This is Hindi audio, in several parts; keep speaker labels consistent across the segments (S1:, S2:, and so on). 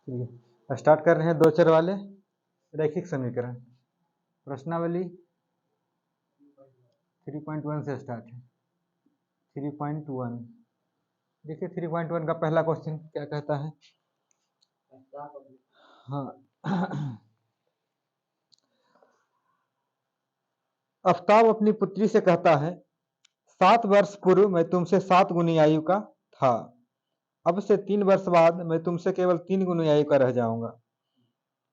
S1: चलिए स्टार्ट कर रहे हैं दो चर वाले रैखिक समीकरण। प्रश्नावली 3.1 से स्टार्ट है। 3.1 देखिए 3.1 का पहला क्वेश्चन क्या कहता है। हाँ आफ्ताब अपनी पुत्री से कहता है 7 वर्ष पूर्व मैं तुमसे 7 गुनी आयु का था, अब से 3 वर्ष बाद मैं तुमसे केवल 3 गुनी आयु का रह जाऊंगा।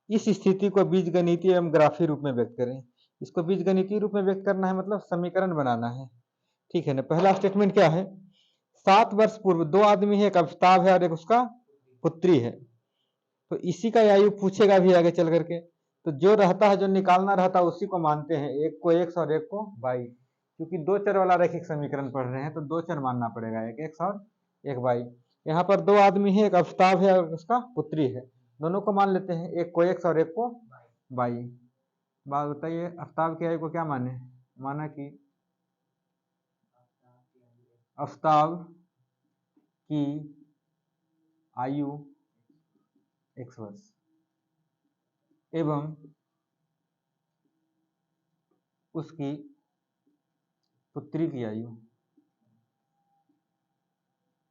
S1: इस स्थिति को बीजगणितीय एवं ग्राफी रूप में व्यक्त करें। इसको बीजगणितीय रूप में व्यक्त करना है, मतलब समीकरण बनाना है। ठीक है ना। पहला स्टेटमेंट क्या है, 7 वर्ष पूर्व दो आदमी है, एक आफ्ताब है और एक उसका पुत्री है। तो इसी का आयु पूछेगा भी आगे चल करके। तो जो रहता है, जो निकालना रहता है उसी को मानते हैं, एक को x और एक को y। क्योंकि दो चर वाला रैखिक समीकरण पढ़ रहे हैं तो दो चर मानना पड़ेगा, एक x और एक y। यहाँ पर दो आदमी है, एक आफ्ताब है और उसका पुत्री है, दोनों को मान लेते हैं, एक को x और एक को y। बात बताइए आफ्ताब की आयु को क्या माने, माना कि आफ्ताब की आयु x वर्ष एवं उसकी पुत्री की आयु,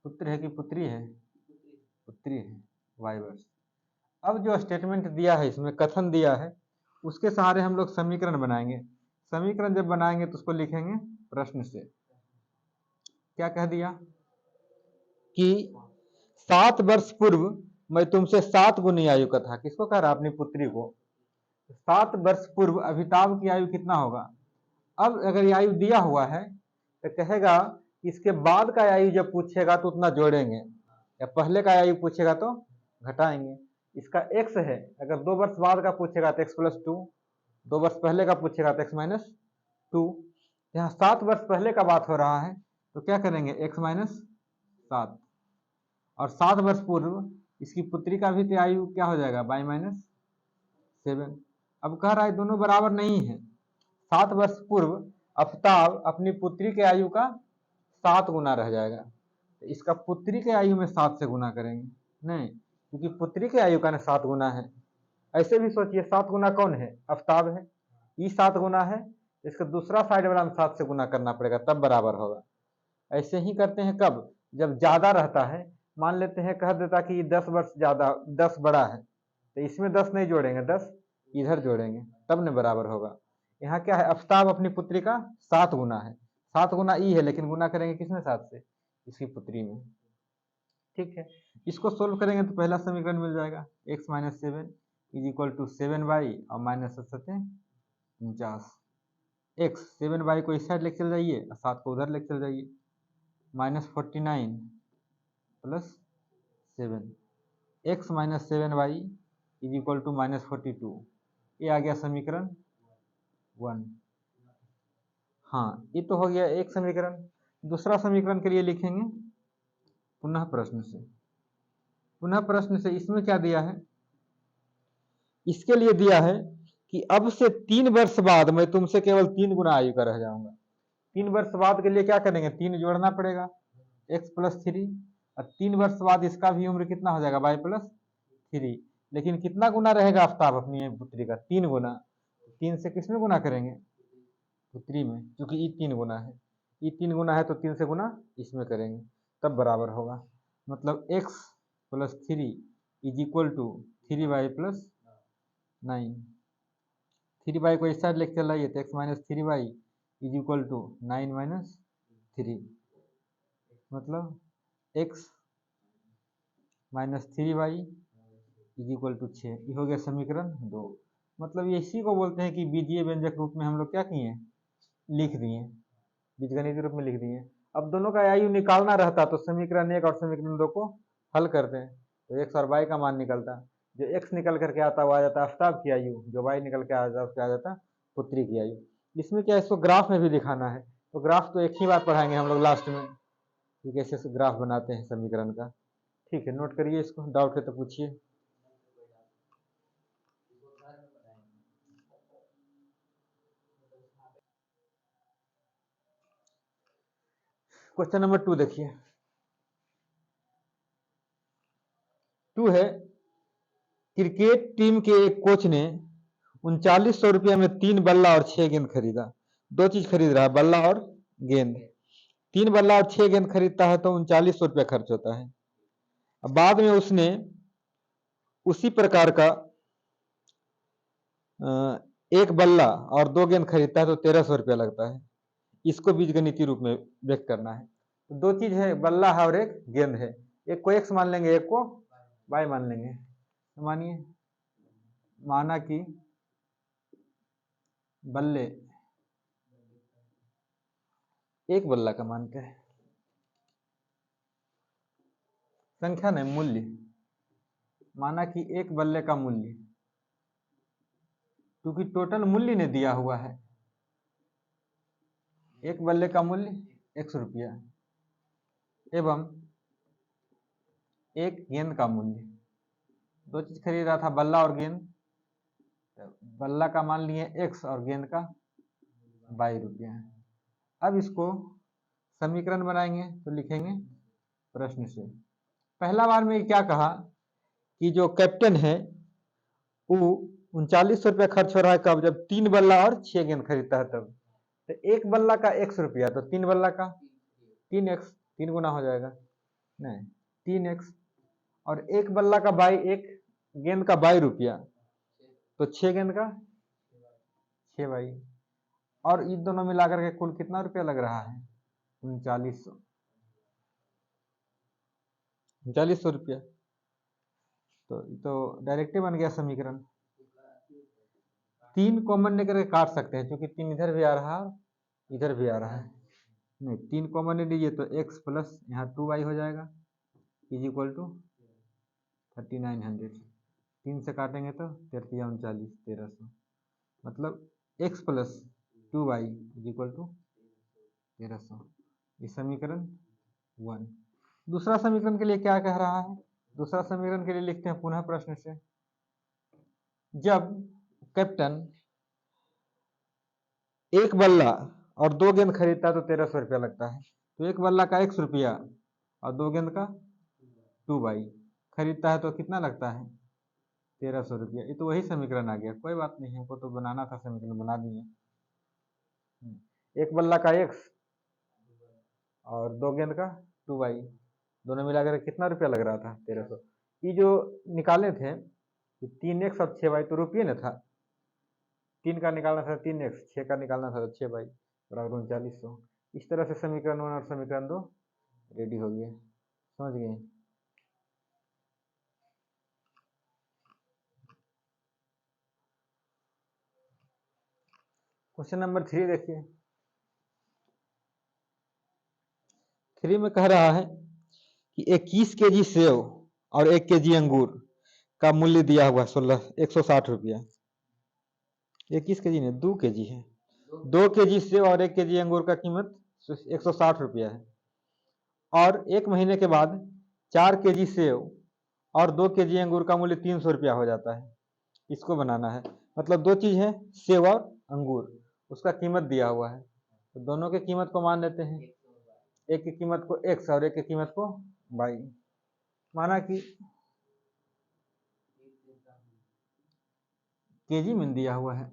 S1: पुत्र है कि पुत्री है, पुत्री है, y वर्ष। अब जो स्टेटमेंट दिया है, इसमें कथन दिया है, उसके सहारे हम लोग समीकरण बनाएंगे। समीकरण जब बनाएंगे तो उसको लिखेंगे प्रश्न से। क्या कह दिया कि 7 वर्ष पूर्व मैं तुमसे 7 गुनी आयु का था। किसको कह रहा, अपनी पुत्री को। 7 वर्ष पूर्व अभिताभ की आयु कितना होगा। अब अगर आयु दिया हुआ है तो कहेगा इसके बाद का आयु जब पूछेगा तो उतना जोड़ेंगे, या पहले का आयु पूछेगा तो घटाएंगे। इसका x है, अगर 2 वर्ष बाद का पूछेगा तो x + 2, 2 वर्ष पहले का पूछेगा तो x - 2। यहाँ 7 वर्ष पहले का बात हो रहा है तो क्या करेंगे, x - 7। और 7 वर्ष पूर्व इसकी पुत्री का भी आयु क्या हो जाएगा, y - 7। अब कह रहा है दोनों बराबर नहीं है। 7 वर्ष पूर्व आफ्ताब अपनी पुत्री के आयु का 7 गुना रह जाएगा, तो इसका पुत्री के आयु में 7 से गुना करेंगे, नहीं, क्योंकि पुत्री के आयु का 7 गुना है। ऐसे भी सोचिए 7 गुना कौन है, आफ्ताब है, ये 7 गुना है, इसका दूसरा साइड वाला में 7 से गुना करना पड़ेगा तब बराबर होगा। ऐसे ही करते हैं कब, जब ज्यादा रहता है, मान लेते हैं कह देता कि 10 वर्ष ज्यादा, 10 बड़ा है, तो इसमें 10 नहीं जोड़ेंगे, 10 इधर जोड़ेंगे, तब न बराबर होगा। यहाँ क्या है, आफ्ताब अपनी पुत्री का 7 गुना है, 7 गुना ई है, लेकिन गुना करेंगे किसमें, 7 से, इसकी पुत्री में। ठीक है, इसको सोल्व करेंगे तो पहला समीकरण मिल जाएगा, x - 7 = 7y और -7 x। 7y को इस साइड लेके चल जाइए और 7 को उधर लेके चल जाइए, -49 + 7 x - 7y = -42। ये आ गया समीकरण 1। हाँ, ये तो हो गया एक समीकरण। दूसरा समीकरण के लिए लिखेंगे पुनः प्रश्न से। पुनः प्रश्न से इसमें क्या दिया है, इसके लिए दिया है कि अब से 3 वर्ष बाद मैं तुमसे केवल 3 गुना आयु का रह जाऊंगा। 3 वर्ष बाद के लिए क्या करेंगे, 3 जोड़ना पड़ेगा, x + 3, और 3 वर्ष बाद इसका भी उम्र कितना हो जाएगा, y + 3। लेकिन कितना गुना रहेगा आफ्ताब अपनी पुत्री का, 3 गुना। 3 से किसमें गुना करेंगे, पुत्री में, क्योंकि ये 3 गुना है, ये 3 गुना है तो 3 से गुना इसमें करेंगे तब बराबर होगा। मतलब x + 3 = 3y + 9। 3y को इस साइड लेके चल रही है तो x - 3y = 9 - 3, मतलब x - 3y = 6। ये हो गया समीकरण 2। मतलब ये इसी को बोलते हैं कि बीजीय व्यंजक रूप में हम लोग क्या किए, लिख दिए, बीजगणितीय रूप में लिख दिए। अब दोनों का आयु निकालना रहता तो समीकरण 1 और समीकरण 2 को हल करते हैं तो x और y का मान निकलता, जो x निकल करके आता वो आ जाता आफ्ताब की आयु, जो y निकल के आ जाता पुत्री की आयु। इसमें क्या, इसको ग्राफ में भी दिखाना है, तो ग्राफ तो एक ही बार पढ़ाएंगे हम लोग लास्ट में कि कैसे ग्राफ बनाते हैं समीकरण का। ठीक है, नोट करिए इसको, डाउट है तो पूछिए। क्वेश्चन नंबर 2 देखिए, 2 है क्रिकेट टीम के एक कोच ने 3900 रुपया में 3 बल्ला और 6 गेंद खरीदा। दो चीज खरीद रहा है, बल्ला और गेंद। 3 बल्ला और 6 गेंद खरीदता है तो 3900 रुपया खर्च होता है। अब बाद में उसने उसी प्रकार का एक बल्ला और 2 गेंद खरीदता है तो 1300 रुपया लगता है। इसको बीजगणितीय रूप में व्यक्त करना है। तो दो चीज है, बल्ला है और एक गेंद है। एक को एक्स मान लेंगे, एक को वाई मान लेंगे। तो मानिए, माना कि बल्ले, एक बल्ला का मानते हैं, संख्या नहीं मूल्य, माना कि एक बल्ले का मूल्य, क्योंकि टोटल मूल्य ने दिया हुआ है, एक बल्ले का मूल्य 100 रुपया एवं एक गेंद का मूल्य। दो चीज खरीद रहा था, बल्ला और गेंद। बल्ला का मान लिए x और गेंद का 22 रुपया। अब इसको समीकरण बनाएंगे तो लिखेंगे प्रश्न से। पहला बार में क्या कहा कि जो कैप्टन है वो 3900 रुपया खर्च हो रहा है कब, जब 3 बल्ला और 6 गेंद खरीदता है तब। तो एक बल्ला का 100 रुपया तो 3 बल्ला का 3x, 3 गुना हो जाएगा नहीं 3x, और एक बल्ला का 22, एक गेंद का 22 रुपया तो 6 गेंद का 6 बाई, और इन दोनों मिलाकर के कुल कितना रुपया लग रहा है 3900 रुपया। तो डायरेक्ट बन गया समीकरण। 3 कॉमन लेकर के काट सकते हैं, क्योंकि 3 इधर भी आ रहा है इधर भी आ रहा है। नहीं 3 कॉमन ले लीजिए तो x प्लस यहाँ 2y हो जाएगा इज इक्वल टू 3900। 3 से काटेंगे तो 39 1300, मतलब x plus 2y is equal to 1300। ये समीकरण 1। दूसरा समीकरण के लिए क्या कह रहा है, दूसरा समीकरण के लिए लिखते हैं पुनः प्रश्न से। जब कैप्टन एक बल्ला और 2 गेंद खरीदता है तो 1300 रुपया लगता है। तो एक बल्ला का 100 रुपया और 2 गेंद का 2 बाई खरीदता है तो कितना लगता है 1300 रुपया। ये तो वही समीकरण आ गया, कोई बात नहीं, हमको तो बनाना था, समीकरण बना दिए। एक बल्ला का x और 2 गेंद का 2 बाई, दोनों मिलाकर कितना रुपया लग रहा था 1300। ये जो निकाले थे 3x और 6 बाई तो रुपये न था, 3 का निकालना था 3x, 6 का निकालना था तो 6 बाई बराबर 3900। इस तरह से समीकरण 1 और समीकरण 2 रेडी हो गए। समझ गए। क्वेश्चन नंबर 3 देखिए। 3 में कह रहा है कि 21 केजी सेव और 1 केजी अंगूर का मूल्य दिया हुआ 160 रुपया। 21 केजी नहीं 2 केजी है। 2 केजी सेव और 1 केजी अंगूर का कीमत 160 रुपया है, और 1 महीने के बाद 4 केजी सेव और 2 केजी अंगूर का मूल्य 300 रुपया हो जाता है। इसको बनाना है, मतलब दो चीज है सेव और अंगूर, उसका कीमत दिया हुआ है, तो दोनों के कीमत को मान लेते हैं। एक की कीमत को x और एक की कीमत को y। माना कि केजी में दिया हुआ है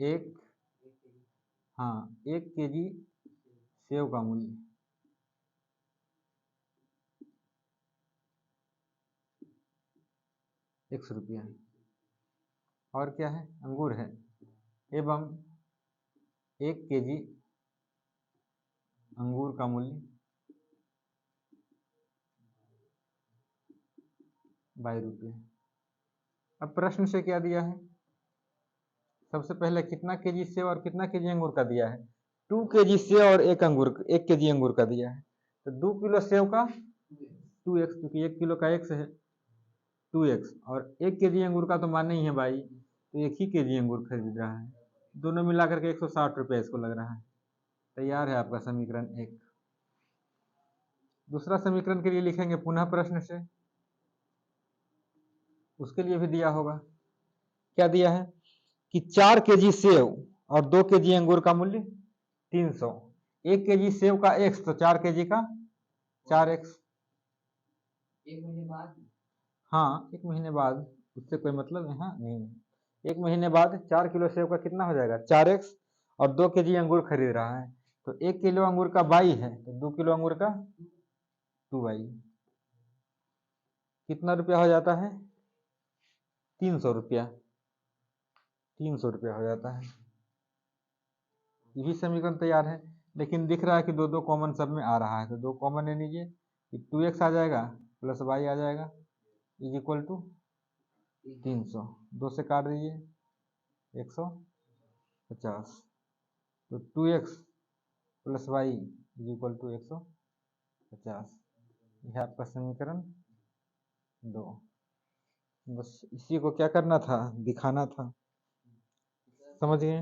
S1: एक, हाँ 1 केजी सेव का मूल्य 100 रुपया है, और क्या है अंगूर है, एवं 1 केजी अंगूर का मूल्य 22 रुपये। अब प्रश्न से क्या दिया है, सबसे पहले कितना केजी सेव और कितना केजी अंगूर का दिया है, 2 केजी सेव और 1 केजी अंगूर का दिया है। तो 2 किलो सेव का 2x, क्योंकि 1 किलो का x है 2x, और 1 केजी अंगूर का तो माना ही है भाई, तो 1 ही केजी अंगूर खरीद रहा है, दोनों मिलाकर के 160 रुपये इसको लग रहा है। तैयार है आपका समीकरण 1। दूसरा समीकरण के लिए लिखेंगे पुनः प्रश्न से, उसके लिए भी दिया होगा। क्या दिया है कि 4 केजी सेव और 2 केजी अंगूर का मूल्य 300। 1 केजी सेव का x तो 4 केजी का 4x, हाँ 1 महीने बाद, उससे कोई मतलब है हाँ नहीं। 1 महीने बाद 4 किलो सेब का कितना हो जाएगा 4x, और 2 केजी अंगूर खरीद रहा है, तो 1 किलो अंगूर का 22 है, तो 2 किलो अंगूर का 2y, कितना रुपया हो जाता है 300 रुपया, 300 रुपया हो जाता है। यही समीकरण तैयार है, लेकिन दिख रहा है कि दो दो कॉमन सब में आ रहा है, तो 2 कॉमन ले लीजिए, 2x आ जाएगा प्लस y आ जाएगा इज इक्वल टू 300, 2 से काट दीजिए 150, तो 2x plus y is equal to 150, यह आपका समीकरण 2। बस इसी को क्या करना था, दिखाना था, समझ गए।